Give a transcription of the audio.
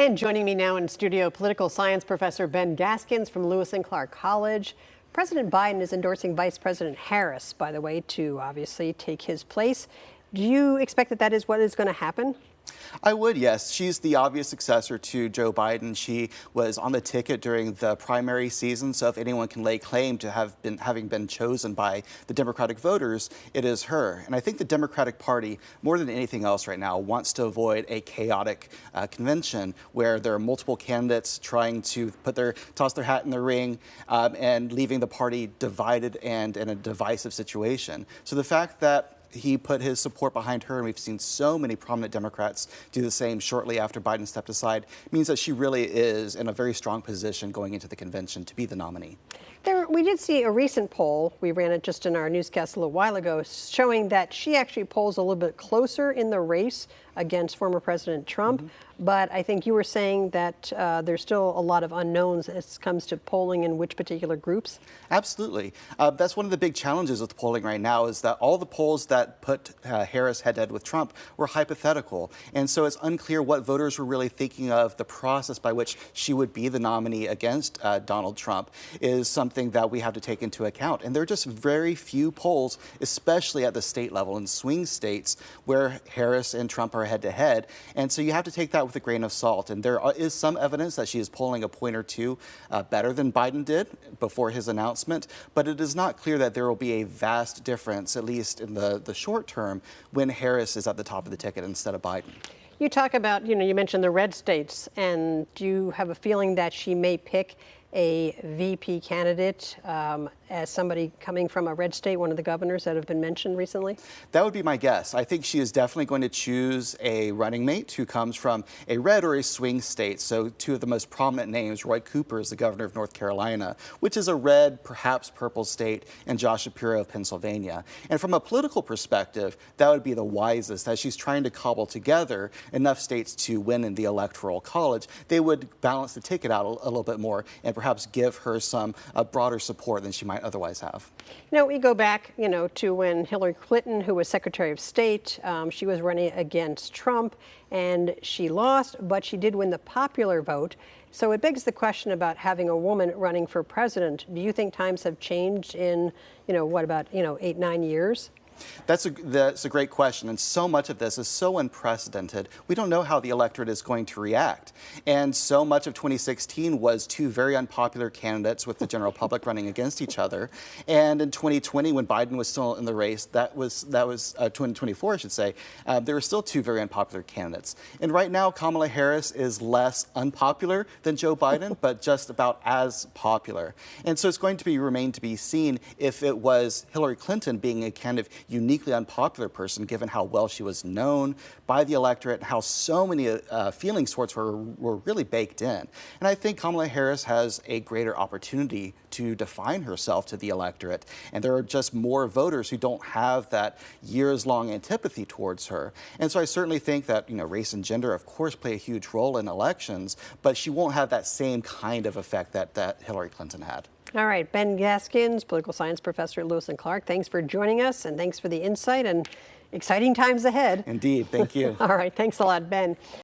And joining me now in studio, political science professor Ben Gaskins from Lewis and Clark College. President Biden is endorsing Vice President Harris, by the way, to obviously take his place. Do you expect that that is what is going to happen? I would, yes. She's the obvious successor to Joe Biden. She was on the ticket during the primary season, so if anyone can lay claim to having been chosen by the Democratic voters, it is her. And I think the Democratic Party, more than anything else right now, wants to avoid a chaotic convention where there are multiple candidates trying to toss their hat in the ring and leaving the party divided and in a divisive situation. So the fact that he put his support behind her, and we've seen so many prominent Democrats do the same shortly after Biden stepped aside, means that she really is in a very strong position going into the convention to be the nominee. We did see a recent poll, we ran it just in our newscast a little while ago, showing that she actually polls a little bit closer in the race against former President Trump. But I think you were saying that there's still a lot of unknowns as it comes to polling in which particular groups. Absolutely. That's one of the big challenges with polling right now, is that all the polls that put Harris head-to-head with Trump were hypothetical. And so it's unclear what voters were really thinking of. The process by which she would be the nominee against Donald Trump is something that we have to take into account. And there are just very few polls, especially at the state level in swing states, where Harris and Trump are head-to-head. And so you have to take that with a grain of salt. And there is some evidence that she is polling a point or two better than Biden did before his announcement. But it is not clear that there will be a vast difference, at least in the short term, when Harris is at the top of the ticket instead of Biden. You talk about, you mentioned the red states, and do you have a feeling that she may pick a VP candidate as somebody coming from a red state, one of the governors that have been mentioned recently? That would be my guess. I think she is definitely going to choose a running mate who comes from a red or a swing state. So two of the most prominent names, Roy Cooper is the governor of North Carolina, which is a red, perhaps purple state, and Josh Shapiro of Pennsylvania. And from a political perspective, that would be the wisest. As she's trying to cobble together enough states to win in the Electoral College, they would balance the ticket out a little bit more and perhaps give her some broader support than she might otherwise have. We go back, to when Hillary Clinton, who was Secretary of State, she was running against Trump and she lost, but she did win the popular vote. So it begs the question about having a woman running for president. Do you think times have changed in, what about, 8, 9 years? That's a great question, and so much of this is so unprecedented. We don't know how the electorate is going to react, and so much of 2016 was two very unpopular candidates with the general public running against each other. And in 2020, when Biden was still in the race, that was 2024, I should say, there were still two very unpopular candidates. And right now, Kamala Harris is less unpopular than Joe Biden, but just about as popular. And so it's going to remain to be seen if it was Hillary Clinton being a kind of uniquely unpopular person, given how well she was known by the electorate, how so many feelings towards her were really baked in. And I think Kamala Harris has a greater opportunity to define herself to the electorate. And there are just more voters who don't have that years-long antipathy towards her. And so I certainly think that, race and gender, of course, play a huge role in elections, but she won't have that same kind of effect that Hillary Clinton had. All right, Ben Gaskins, political science professor at Lewis and Clark. Thanks for joining us, and thanks for the insight, and exciting times ahead. Indeed, thank you. All right, thanks a lot, Ben.